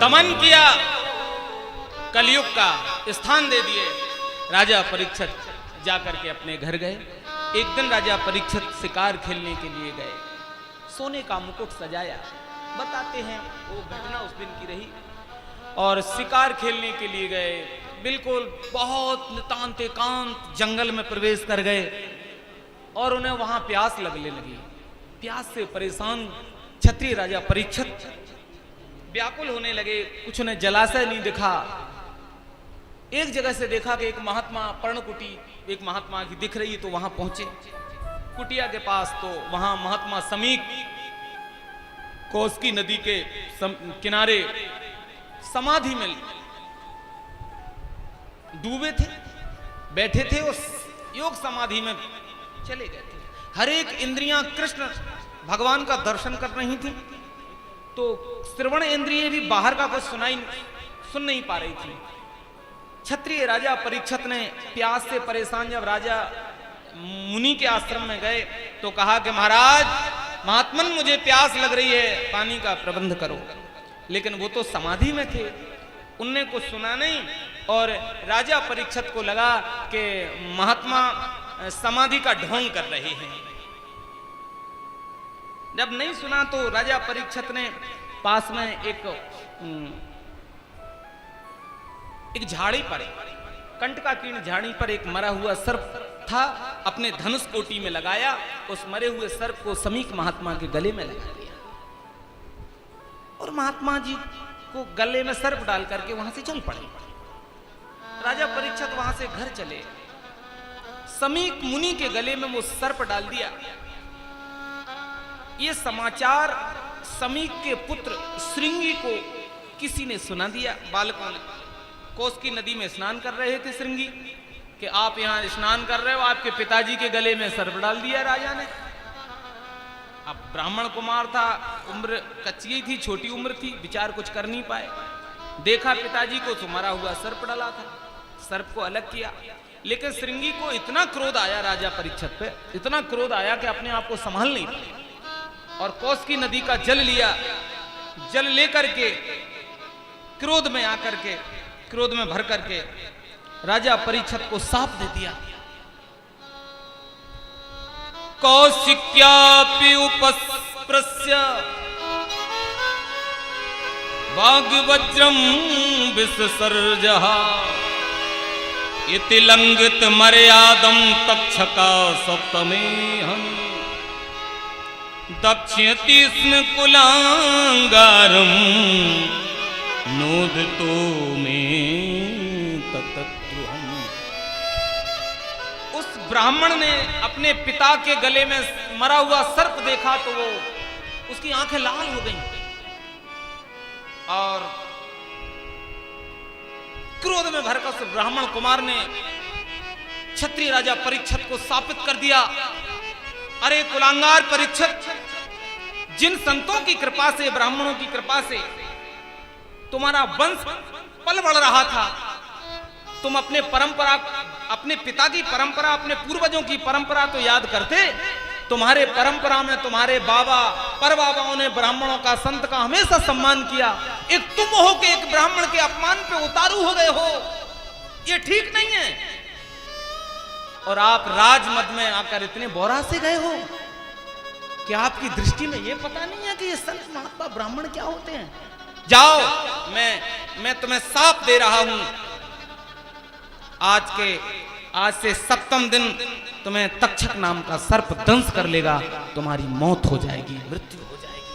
दमन किया, कलयुग का स्थान दे दिए। राजा परीक्षित जाकर के अपने घर गए। एक दिन राजा परीक्षित शिकार खेलने के लिए गए, सोने का मुकुट सजाया। बताते हैं वो घटना उस दिन की रही। और शिकार खेलने के लिए गए, बिल्कुल बहुत नितांत एकांत जंगल में प्रवेश कर गए और उन्हें वहां प्यास लगने लगी। प्यास से परेशान क्षत्रिय राजा परीक्षित व्याकुल होने लगे। कुछ उन्हें जलाशय नहीं दिखा। एक जगह से देखा कि एक महात्मा पर्णकुटी एक महात्मा की दिख रही, तो वहां पहुंचे कुटिया के पास। तो वहां महात्मा समीक कोसकी नदी के किनारे समाधि में डूबे थे, बैठे थे, उस योग समाधि में चले गए थे। हर एक इंद्रियां कृष्ण भगवान का दर्शन कर रही थी, तो श्रवण इंद्रिय भी बाहर का कुछ सुन नहीं पा रही थी। क्षत्रिय राजा परीक्षित ने प्यास से परेशान जब राजा मुनि के आश्रम में गए तो कहा कि महाराज, महात्मन मुझे प्यास लग रही है, पानी का प्रबंध करो। लेकिन वो तो समाधि में थे, उनने कुछ सुना नहीं। और राजा परीक्षित को लगा कि महात्मा समाधि का ढोंग कर रहे हैं। जब नहीं सुना तो राजा परीक्षित ने पास में एक झाड़ी पर, कंटकाकीर्ण झाड़ी पर एक मरा हुआ सर्प था, अपने धनुष कोटी में लगाया। उस मरे हुए सर्प को समीक महात्मा के गले में लगा दिया और महात्मा जी को गले में सर्प डाल करके वहां से चल पड़े। राजा परीक्षित वहां से घर चले। समीक मुनि के गले में वो सर्प डाल दिया। ये समाचार समीक के पुत्र श्रृंगी को किसी ने सुना दिया। बालकों ने कोसकी नदी में स्नान कर रहे थे श्रृंगी, कि आप यहां स्नान कर रहे हो, आपके पिताजी के गले में सर्प डाल दिया राजा ने। अब ब्राह्मण कुमार था, उम्र कच्ची थी, छोटी उम्र थी, विचार कुछ कर नहीं पाए। देखा पिताजी को तो मरा हुआ सर्प डाला था, सर्प को अलग किया। लेकिन श्रृंगी को इतना क्रोध आया राजा परीक्षित पे, इतना क्रोध आया कि अपने आप को संभाल नहीं पाए और कोसकी नदी का जल लिया। जल लेकर के क्रोध में आकर के, क्रोध में भर करके राजा परीक्षित को साप दे दिया। कौशिक्यापि उपस्पृश्य वाग्वज्रं विससर्जः इति लंघित मर्यादं तक्षका सप्तमेहं दक्ष्यति स्म कुलांगारं नोदतो में ततद्रुहम्। उस ब्राह्मण ने अपने पिता के गले में मरा हुआ सर्प देखा तो वो उसकी आंखें लाल हो गईं और क्रोध में भरकर उस ब्राह्मण कुमार ने क्षत्रिय राजा परीक्षित को शापित कर दिया। अरे कुलांगार परीक्षित, जिन संतों की कृपा से, ब्राह्मणों की कृपा से तुम्हारा वंश पल बढ़ रहा था, तुम अपने परंपरा, अपने पिता की परंपरा, अपने पूर्वजों की परंपरा तो याद करते। तुम्हारे परंपरा में तुम्हारे बाबा परबाबाओं ने ब्राह्मणों का, संत का हमेशा सम्मान किया। एक तुम हो के एक ब्राह्मण के अपमान पे उतारू हो गए हो, ये ठीक नहीं है। और आप राजमद में आकर इतने बोरा से गए हो कि आपकी दृष्टि में ये पता नहीं है कि ये संत महात्मा ब्राह्मण क्या होते हैं। जाओ, मैं तुम्हें साफ दे रहा हूं, आज से 7वें दिन तुम्हें तक्षक नाम का सर्प दंश कर लेगा, तुम्हारी मौत हो जाएगी, मृत्यु।